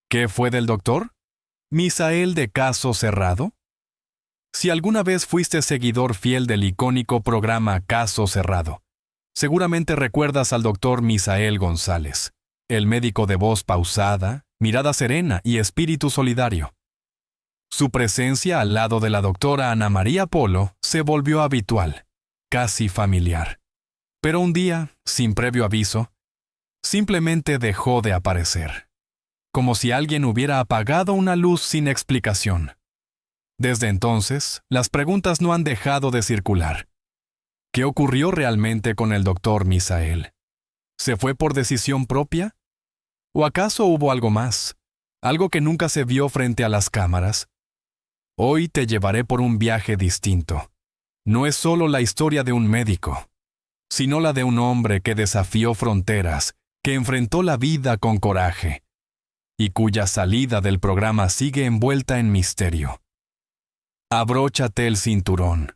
¿Qué fue del doctor? ¿Misael de Caso Cerrado? Si alguna vez fuiste seguidor fiel del icónico programa Caso Cerrado, seguramente recuerdas al doctor Misael González, el médico de voz pausada, mirada serena y espíritu solidario. Su presencia al lado de la doctora Ana María Polo se volvió habitual, casi familiar. Pero un día, sin previo aviso, simplemente dejó de aparecer, como si alguien hubiera apagado una luz sin explicación. Desde entonces, las preguntas no han dejado de circular. ¿Qué ocurrió realmente con el doctor Misael? ¿Se fue por decisión propia? ¿O acaso hubo algo más? ¿Algo que nunca se vio frente a las cámaras? Hoy te llevaré por un viaje distinto. No es solo la historia de un médico, sino la de un hombre que desafió fronteras, que enfrentó la vida con coraje, y cuya salida del programa sigue envuelta en misterio. Abróchate el cinturón.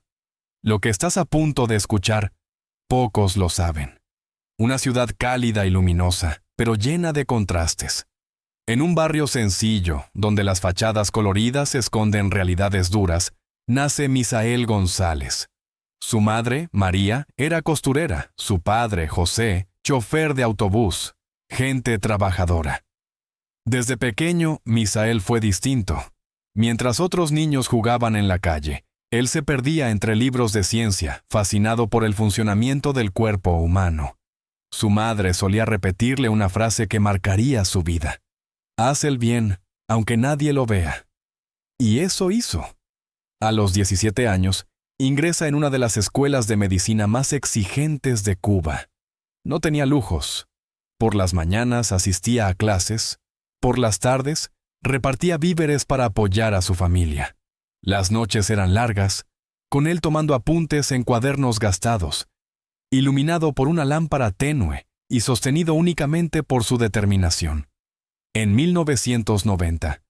Lo que estás a punto de escuchar, pocos lo saben. Una ciudad cálida y luminosa, pero llena de contrastes. En un barrio sencillo, donde las fachadas coloridas esconden realidades duras, nace Misael González. Su madre, María, era costurera, su padre, José, chofer de autobús, gente trabajadora. Desde pequeño, Misael fue distinto. Mientras otros niños jugaban en la calle, él se perdía entre libros de ciencia, fascinado por el funcionamiento del cuerpo humano. Su madre solía repetirle una frase que marcaría su vida. Haz el bien, aunque nadie lo vea. Y eso hizo. A los 17 años, ingresa en una de las escuelas de medicina más exigentes de Cuba. No tenía lujos. Por las mañanas asistía a clases. Por las tardes, repartía víveres para apoyar a su familia. Las noches eran largas, con él tomando apuntes en cuadernos gastados, iluminado por una lámpara tenue y sostenido únicamente por su determinación. En 1990,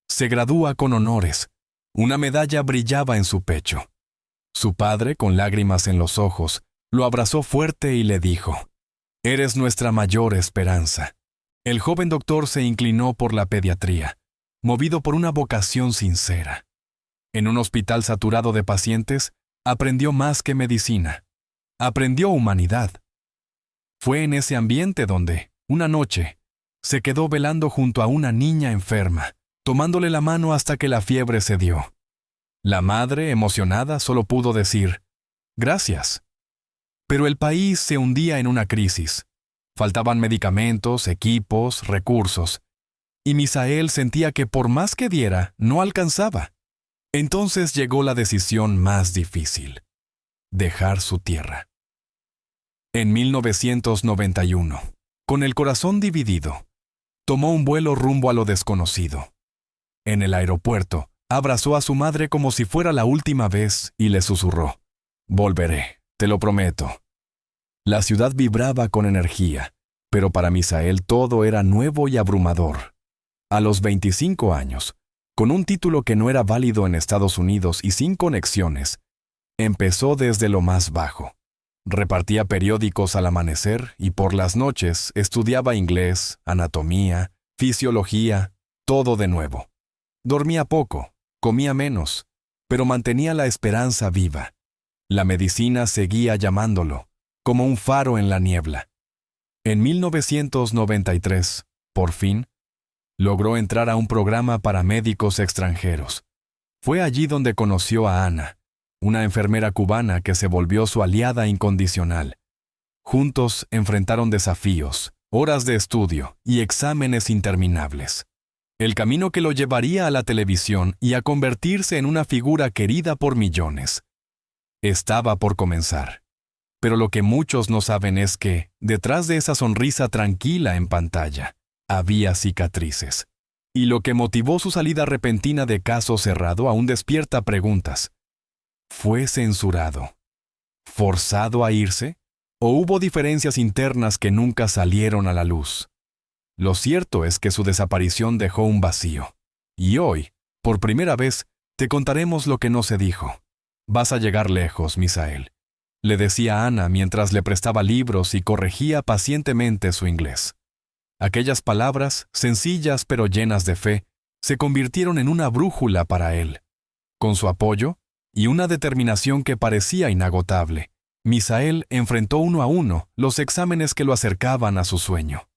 se gradúa con honores. Una medalla brillaba en su pecho. Su padre, con lágrimas en los ojos, lo abrazó fuerte y le dijo: «Eres nuestra mayor esperanza». El joven doctor se inclinó por la pediatría, movido por una vocación sincera. En un hospital saturado de pacientes, aprendió más que medicina. Aprendió humanidad. Fue en ese ambiente donde, una noche, se quedó velando junto a una niña enferma, tomándole la mano hasta que la fiebre cedió. La madre, emocionada, solo pudo decir: «Gracias». Pero el país se hundía en una crisis. Faltaban medicamentos, equipos, recursos. Y Misael sentía que por más que diera, no alcanzaba. Entonces llegó la decisión más difícil: dejar su tierra. En 1991, con el corazón dividido, tomó un vuelo rumbo a lo desconocido. En el aeropuerto, abrazó a su madre como si fuera la última vez y le susurró: «Volveré, te lo prometo». La ciudad vibraba con energía, pero para Misael todo era nuevo y abrumador. A los 25 años, con un título que no era válido en Estados Unidos y sin conexiones, empezó desde lo más bajo. Repartía periódicos al amanecer y por las noches estudiaba inglés, anatomía, fisiología, todo de nuevo. Dormía poco, comía menos, pero mantenía la esperanza viva. La medicina seguía llamándolo, como un faro en la niebla. En 1993, por fin, logró entrar a un programa para médicos extranjeros. Fue allí donde conoció a Ana, una enfermera cubana que se volvió su aliada incondicional. Juntos enfrentaron desafíos, horas de estudio y exámenes interminables. El camino que lo llevaría a la televisión y a convertirse en una figura querida por millones. Estaba por comenzar. Pero lo que muchos no saben es que, detrás de esa sonrisa tranquila en pantalla, había cicatrices. Y lo que motivó su salida repentina de Caso Cerrado aún despierta preguntas. ¿Fue censurado? ¿Forzado a irse? ¿O hubo diferencias internas que nunca salieron a la luz? Lo cierto es que su desaparición dejó un vacío. Y hoy, por primera vez, te contaremos lo que no se dijo. Vas a llegar lejos, Misael, le decía Ana mientras le prestaba libros y corregía pacientemente su inglés. Aquellas palabras, sencillas pero llenas de fe, se convirtieron en una brújula para él. Con su apoyo y una determinación que parecía inagotable, Misael enfrentó uno a uno los exámenes que lo acercaban a su sueño.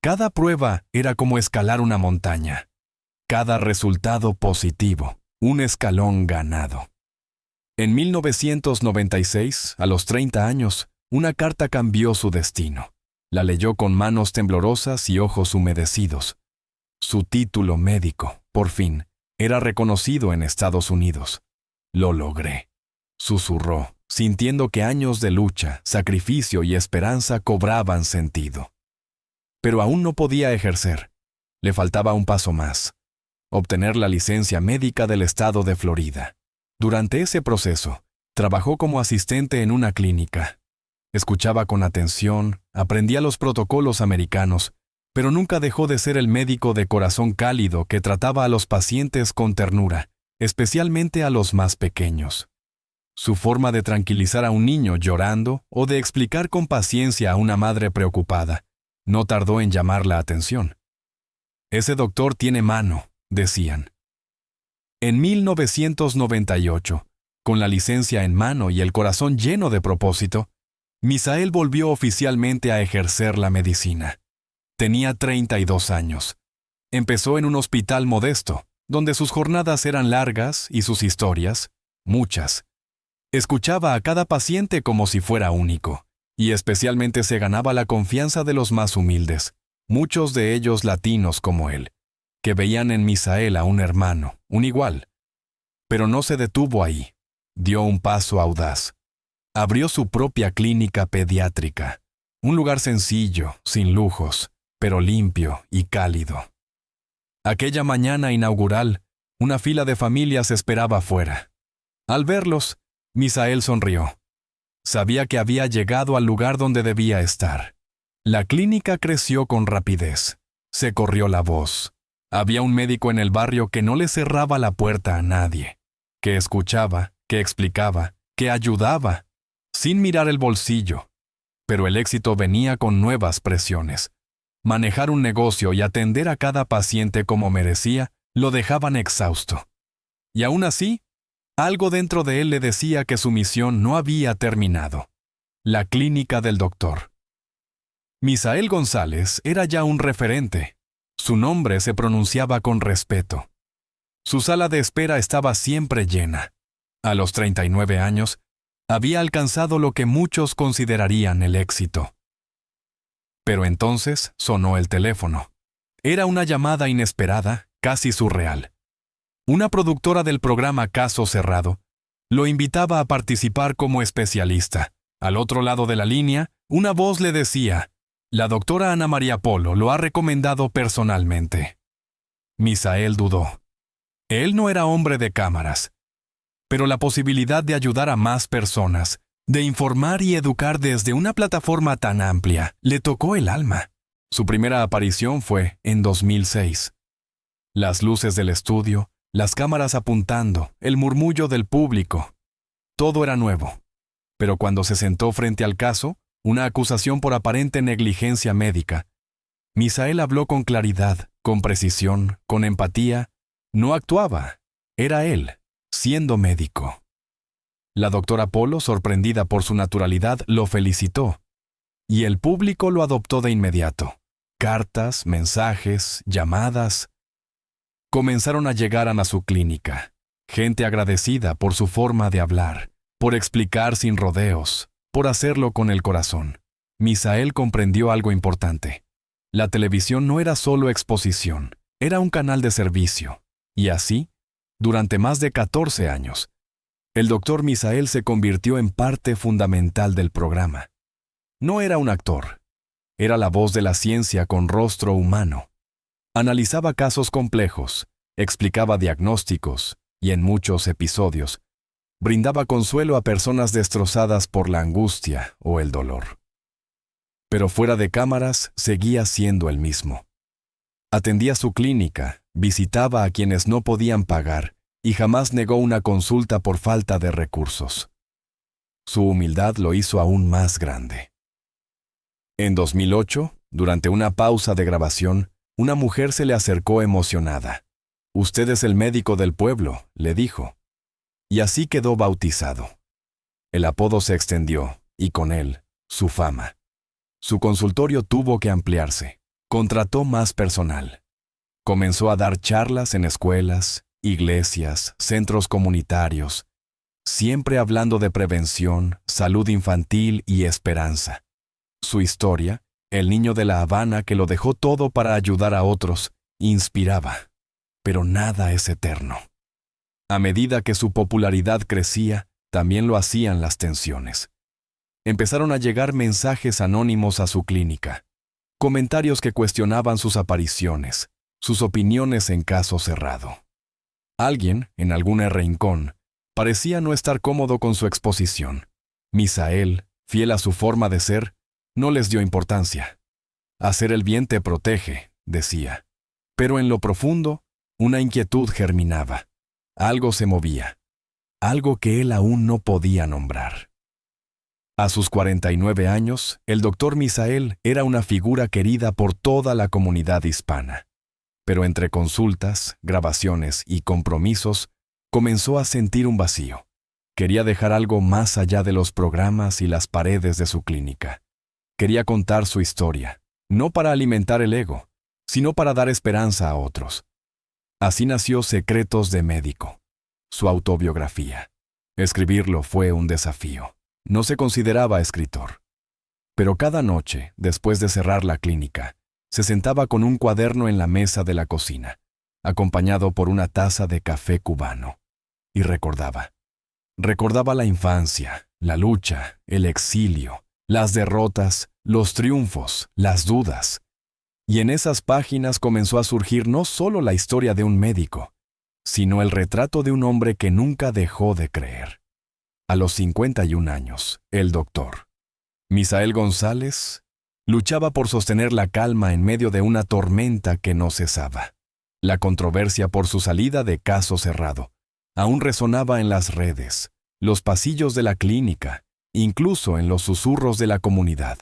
Cada prueba era como escalar una montaña. Cada resultado positivo, un escalón ganado. En 1996, a los 30 años, una carta cambió su destino. La leyó con manos temblorosas y ojos humedecidos. Su título médico, por fin, era reconocido en Estados Unidos. «Lo logré», susurró, sintiendo que años de lucha, sacrificio y esperanza cobraban sentido. Pero aún no podía ejercer. Le faltaba un paso más: obtener la licencia médica del estado de Florida. Durante ese proceso, trabajó como asistente en una clínica. Escuchaba con atención, aprendía los protocolos americanos, pero nunca dejó de ser el médico de corazón cálido que trataba a los pacientes con ternura, especialmente a los más pequeños. Su forma de tranquilizar a un niño llorando o de explicar con paciencia a una madre preocupada no tardó en llamar la atención. «Ese doctor tiene mano», decían. En 1998, con la licencia en mano y el corazón lleno de propósito, Misael volvió oficialmente a ejercer la medicina. Tenía 32 años. Empezó en un hospital modesto, donde sus jornadas eran largas y sus historias, muchas. Escuchaba a cada paciente como si fuera único, y especialmente se ganaba la confianza de los más humildes, muchos de ellos latinos como él, que veían en Misael a un hermano, un igual. Pero no se detuvo ahí. Dio un paso audaz. Abrió su propia clínica pediátrica, un lugar sencillo, sin lujos, pero limpio y cálido. Aquella mañana inaugural, una fila de familias esperaba afuera. Al verlos, Misael sonrió. Sabía que había llegado al lugar donde debía estar. La clínica creció con rapidez. Se corrió la voz. Había un médico en el barrio que no le cerraba la puerta a nadie, que escuchaba, que explicaba, que ayudaba, sin mirar el bolsillo. Pero el éxito venía con nuevas presiones. Manejar un negocio y atender a cada paciente como merecía lo dejaban exhausto. Y aún así, algo dentro de él le decía que su misión no había terminado. La clínica del doctor. Misael González era ya un referente. Su nombre se pronunciaba con respeto. Su sala de espera estaba siempre llena. A los 39 años, había alcanzado lo que muchos considerarían el éxito. Pero entonces sonó el teléfono. Era una llamada inesperada, casi surreal. Una productora del programa Caso Cerrado lo invitaba a participar como especialista. Al otro lado de la línea, una voz le decía: «La doctora Ana María Polo lo ha recomendado personalmente». Misael dudó. Él no era hombre de cámaras, pero la posibilidad de ayudar a más personas, de informar y educar desde una plataforma tan amplia, le tocó el alma. Su primera aparición fue en 2006. Las luces del estudio, las cámaras apuntando, el murmullo del público. Todo era nuevo. Pero cuando se sentó frente al caso, una acusación por aparente negligencia médica, Misael habló con claridad, con precisión, con empatía. No actuaba. Era él, siendo médico. La doctora Polo, sorprendida por su naturalidad, lo felicitó. Y el público lo adoptó de inmediato. Cartas, mensajes, llamadas. Comenzaron a llegar a su clínica. Gente agradecida por su forma de hablar, por explicar sin rodeos, por hacerlo con el corazón. Misael comprendió algo importante. La televisión no era solo exposición, era un canal de servicio. Y así, durante más de 14 años, el doctor Misael se convirtió en parte fundamental del programa. No era un actor, era la voz de la ciencia con rostro humano. Analizaba casos complejos, explicaba diagnósticos y en muchos episodios, brindaba consuelo a personas destrozadas por la angustia o el dolor. Pero fuera de cámaras seguía siendo el mismo. Atendía su clínica, visitaba a quienes no podían pagar y jamás negó una consulta por falta de recursos. Su humildad lo hizo aún más grande. En 2008, Durante una pausa de grabación, una mujer se le acercó emocionada. «Usted es el médico del pueblo», le dijo. Y así quedó bautizado. El apodo se extendió, y con él, su fama. Su consultorio tuvo que ampliarse. Contrató más personal. Comenzó a dar charlas en escuelas, iglesias, centros comunitarios, siempre hablando de prevención, salud infantil y esperanza. Su historia, el niño de La Habana que lo dejó todo para ayudar a otros, inspiraba. Pero nada es eterno. A medida que su popularidad crecía, también lo hacían las tensiones. Empezaron a llegar mensajes anónimos a su clínica, comentarios que cuestionaban sus apariciones, sus opiniones en caso cerrado. Alguien, en algún rincón, parecía no estar cómodo con su exposición. Misael, fiel a su forma de ser, no les dio importancia. Hacer el bien te protege, decía. Pero en lo profundo, una inquietud germinaba. Algo se movía. Algo que él aún no podía nombrar. A sus 49 años, el doctor Misael era una figura querida por toda la comunidad hispana. Pero entre consultas, grabaciones y compromisos, comenzó a sentir un vacío. Quería dejar algo más allá de los programas y las paredes de su clínica. Quería contar su historia, no para alimentar el ego, sino para dar esperanza a otros. Así nació Secretos de Médico, su autobiografía. Escribirlo fue un desafío. No se consideraba escritor. Pero cada noche, después de cerrar la clínica, se sentaba con un cuaderno en la mesa de la cocina, acompañado por una taza de café cubano, y recordaba. Recordaba la infancia, la lucha, el exilio, las derrotas, los triunfos, las dudas. Y en esas páginas comenzó a surgir no solo la historia de un médico, sino el retrato de un hombre que nunca dejó de creer. A los 51 años, el doctor Misael González luchaba por sostener la calma en medio de una tormenta que no cesaba. La controversia por su salida de Caso Cerrado aún resonaba en las redes, los pasillos de la clínica, incluso en los susurros de la comunidad.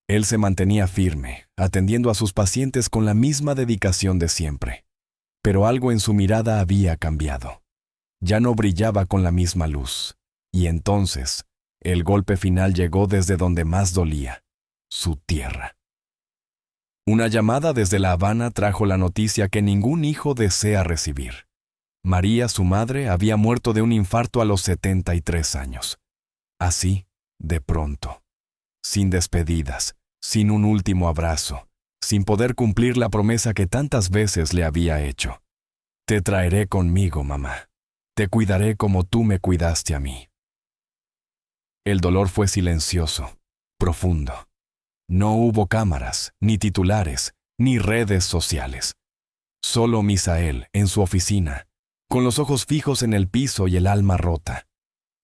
Él se mantenía firme, atendiendo a sus pacientes con la misma dedicación de siempre. Pero algo en su mirada había cambiado. Ya no brillaba con la misma luz. Y entonces, el golpe final llegó desde donde más dolía, su tierra. Una llamada desde La Habana trajo la noticia que ningún hijo desea recibir. María, su madre, había muerto de un infarto a los 73 años. Así, de pronto. Sin despedidas, sin un último abrazo, sin poder cumplir la promesa que tantas veces le había hecho. Te traeré conmigo, mamá. Te cuidaré como tú me cuidaste a mí. El dolor fue silencioso, profundo. No hubo cámaras, ni titulares, ni redes sociales. Solo Misael, en su oficina, con los ojos fijos en el piso y el alma rota.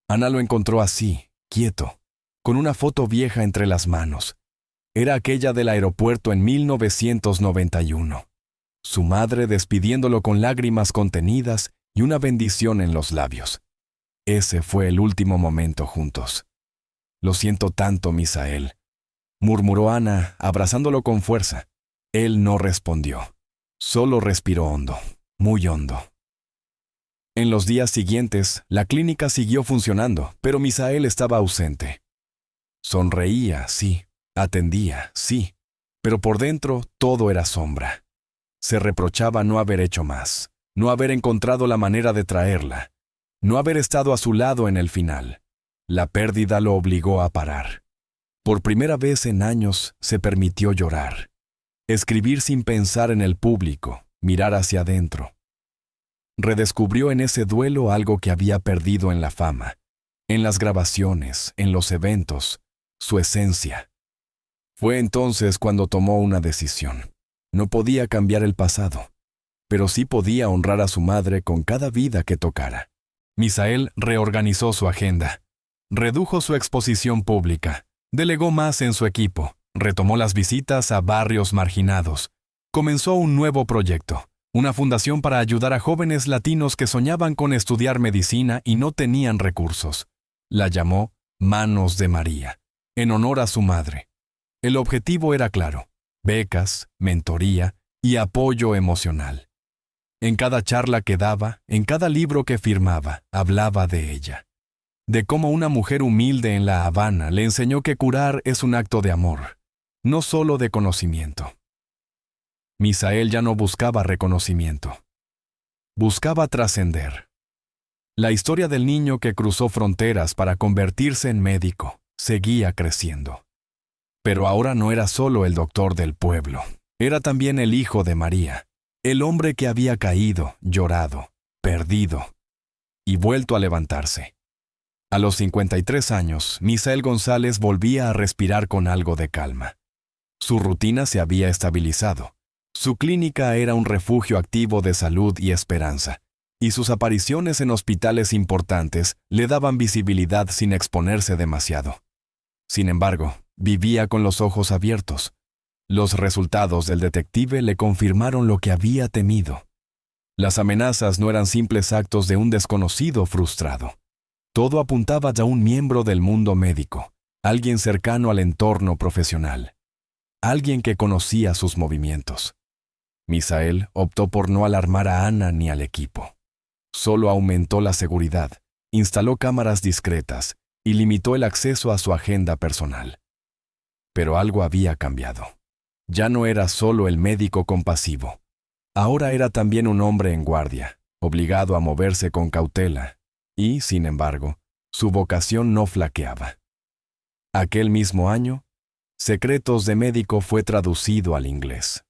Ana lo encontró así, quieto, con una foto vieja entre las manos. Era aquella del aeropuerto en 1991. Su madre despidiéndolo con lágrimas contenidas y una bendición en los labios. Ese fue el último momento juntos. Lo siento tanto, Misael, murmuró Ana, abrazándolo con fuerza. Él no respondió. Solo respiró hondo, muy hondo. En los días siguientes, la clínica siguió funcionando, pero Misael estaba ausente. Sonreía, sí. Atendía, sí. Pero por dentro todo era sombra. Se reprochaba no haber hecho más, no haber encontrado la manera de traerla, no haber estado a su lado en el final. La pérdida lo obligó a parar. Por primera vez en años se permitió llorar. Escribir sin pensar en el público, mirar hacia adentro. Redescubrió en ese duelo algo que había perdido en la fama, en las grabaciones, en los eventos, su esencia. Fue entonces cuando tomó una decisión. No podía cambiar el pasado, pero sí podía honrar a su madre con cada vida que tocara. Misael reorganizó su agenda, redujo su exposición pública, delegó más en su equipo, retomó las visitas a barrios marginados, comenzó un nuevo proyecto, una fundación para ayudar a jóvenes latinos que soñaban con estudiar medicina y no tenían recursos. La llamó Manos de María, en honor a su madre. El objetivo era claro: becas, mentoría y apoyo emocional. En cada charla que daba, en cada libro que firmaba, hablaba de ella. De cómo una mujer humilde en La Habana le enseñó que curar es un acto de amor, no solo de conocimiento. Misael ya no buscaba reconocimiento. Buscaba trascender. La historia del niño que cruzó fronteras para convertirse en médico seguía creciendo. Pero ahora no era solo el doctor del pueblo, era también el hijo de María, el hombre que había caído, llorado, perdido y vuelto a levantarse. A los 53 años, Misael González volvía a respirar con algo de calma. Su rutina se había estabilizado. Su clínica era un refugio activo de salud y esperanza, y sus apariciones en hospitales importantes le daban visibilidad sin exponerse demasiado. Sin embargo, vivía con los ojos abiertos. Los resultados del detective le confirmaron lo que había temido. Las amenazas no eran simples actos de un desconocido frustrado. Todo apuntaba a un miembro del mundo médico, alguien cercano al entorno profesional, alguien que conocía sus movimientos. Misael optó por no alarmar a Ana ni al equipo. Solo aumentó la seguridad, instaló cámaras discretas y limitó el acceso a su agenda personal. Pero algo había cambiado. Ya no era solo el médico compasivo. Ahora era también un hombre en guardia, obligado a moverse con cautela, y, sin embargo, su vocación no flaqueaba. Aquel mismo año, Secretos de Médico fue traducido al inglés.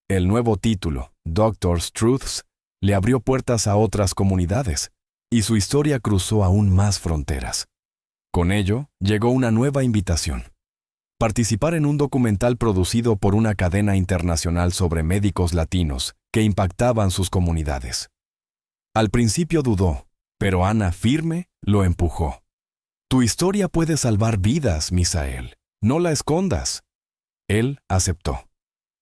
El nuevo título, Doctor's Truths, le abrió puertas a otras comunidades, y su historia cruzó aún más fronteras. Con ello, llegó una nueva invitación: participar en un documental producido por una cadena internacional sobre médicos latinos que impactaban sus comunidades. Al principio dudó, pero Ana, firme, lo empujó. Tu historia puede salvar vidas, Misael. No la escondas. Él aceptó,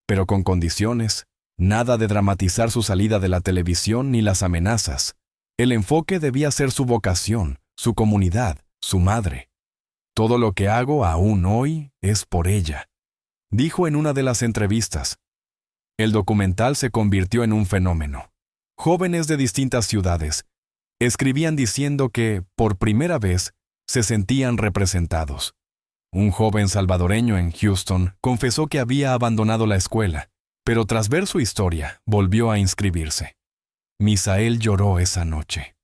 pero con condiciones: nada de dramatizar su salida de la televisión ni las amenazas. El enfoque debía ser su vocación, su comunidad, su madre. Todo lo que hago aún hoy es por ella, dijo en una de las entrevistas. El documental se convirtió en un fenómeno. Jóvenes de distintas ciudades escribían diciendo que, por primera vez, se sentían representados. Un joven salvadoreño en Houston confesó que había abandonado la escuela, pero tras ver su historia, volvió a inscribirse. Misael lloró esa noche.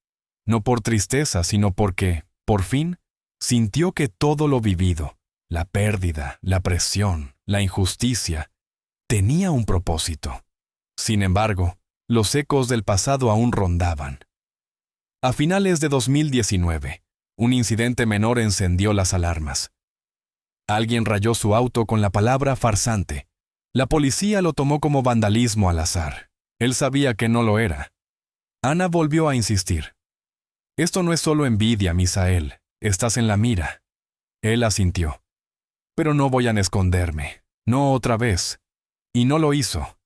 No por tristeza, sino porque, por fin, sintió que todo lo vivido, la pérdida, la presión, la injusticia, tenía un propósito. Sin embargo, los ecos del pasado aún rondaban. A finales de 2019, un incidente menor encendió las alarmas. Alguien rayó su auto con la palabra farsante. La policía lo tomó como vandalismo al azar. Él sabía que no lo era. Ana volvió a insistir. Esto no es solo envidia, Misael. Estás en la mira. Él asintió. Pero no voy a esconderme. No otra vez. Y no lo hizo.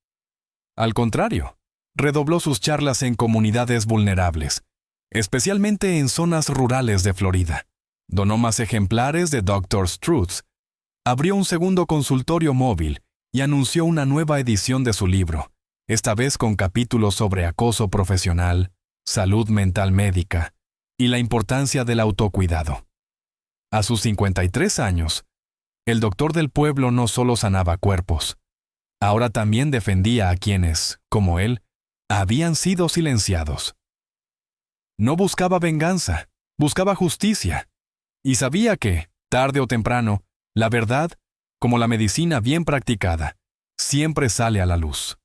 Al contrario, redobló sus charlas en comunidades vulnerables, especialmente en zonas rurales de Florida. Donó más ejemplares de Doctor's Truths. Abrió un segundo consultorio móvil y anunció una nueva edición de su libro, esta vez con capítulos sobre acoso profesional, salud mental médica y la importancia del autocuidado. A sus 53 años, el doctor del pueblo no solo sanaba cuerpos, ahora también defendía a quienes, como él, habían sido silenciados. No buscaba venganza, buscaba justicia, y sabía que, tarde o temprano, la verdad, como la medicina bien practicada, siempre sale a la luz.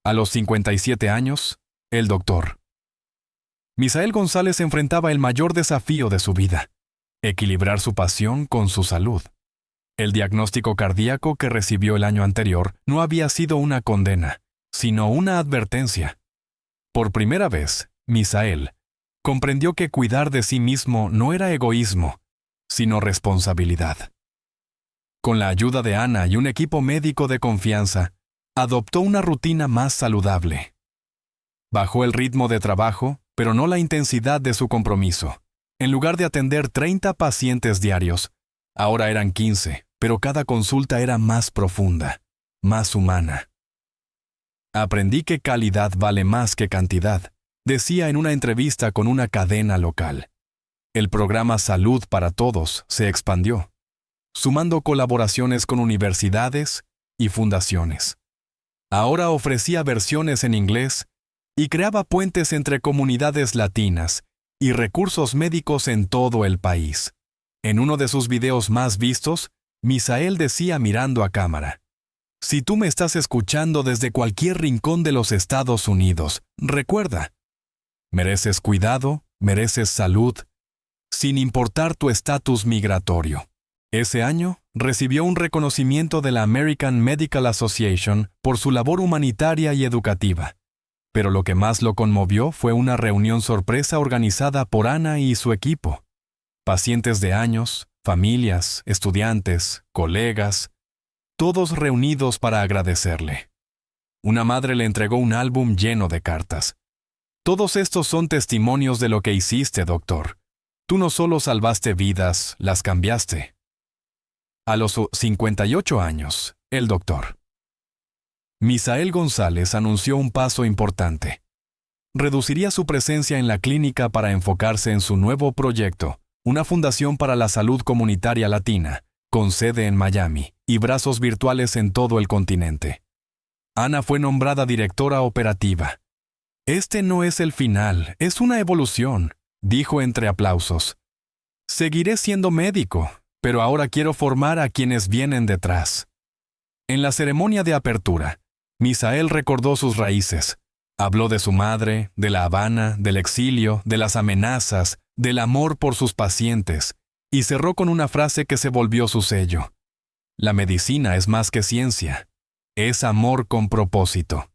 A los 57 años, el doctor. Misael González enfrentaba el mayor desafío de su vida: equilibrar su pasión con su salud. El diagnóstico cardíaco que recibió el año anterior no había sido una condena, sino una advertencia. Por primera vez, Misael comprendió que cuidar de sí mismo no era egoísmo, sino responsabilidad. Con la ayuda de Ana y un equipo médico de confianza, adoptó una rutina más saludable. Bajó el ritmo de trabajo, pero no la intensidad de su compromiso. En lugar de atender 30 pacientes diarios, ahora eran 15, pero cada consulta era más profunda, más humana. Aprendí que calidad vale más que cantidad, decía en una entrevista con una cadena local. El programa Salud para Todos se expandió, sumando colaboraciones con universidades y fundaciones. Ahora ofrecía versiones en inglés y creaba puentes entre comunidades latinas y recursos médicos en todo el país. En uno de sus videos más vistos, Misael decía mirando a cámara: si tú me estás escuchando desde cualquier rincón de los Estados Unidos, recuerda, mereces cuidado, mereces salud, sin importar tu estatus migratorio. Ese año, recibió un reconocimiento de la American Medical Association por su labor humanitaria y educativa. Pero lo que más lo conmovió fue una reunión sorpresa organizada por Ana y su equipo. Pacientes de años, familias, estudiantes, colegas, todos reunidos para agradecerle. Una madre le entregó un álbum lleno de cartas. Todos estos son testimonios de lo que hiciste, doctor. Tú no solo salvaste vidas, las cambiaste. A los 58 años, el doctor Misael González anunció un paso importante. Reduciría su presencia en la clínica para enfocarse en su nuevo proyecto, una fundación para la salud comunitaria latina, con sede en Miami y brazos virtuales en todo el continente. Ana fue nombrada directora operativa. Este no es el final, es una evolución, dijo entre aplausos. Seguiré siendo médico, pero ahora quiero formar a quienes vienen detrás. En la ceremonia de apertura, Misael recordó sus raíces. Habló de su madre, de La Habana, del exilio, de las amenazas, del amor por sus pacientes, y cerró con una frase que se volvió su sello. La medicina es más que ciencia, es amor con propósito.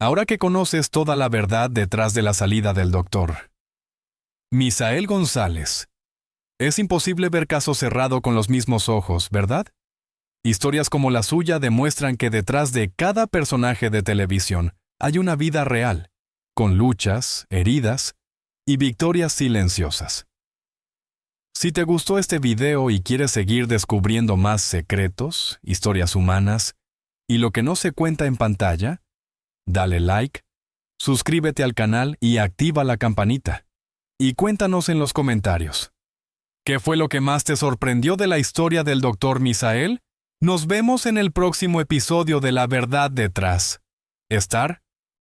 Ahora que conoces toda la verdad detrás de la salida del doctor Misael González, es imposible ver Caso Cerrado con los mismos ojos, ¿verdad? Historias como la suya demuestran que detrás de cada personaje de televisión hay una vida real, con luchas, heridas y victorias silenciosas. Si te gustó este video y quieres seguir descubriendo más secretos, historias humanas y lo que no se cuenta en pantalla, dale like, suscríbete al canal y activa la campanita. Y cuéntanos en los comentarios. ¿Qué fue lo que más te sorprendió de la historia del Dr. Misael? Nos vemos en el próximo episodio de La Verdad Detrás. Estar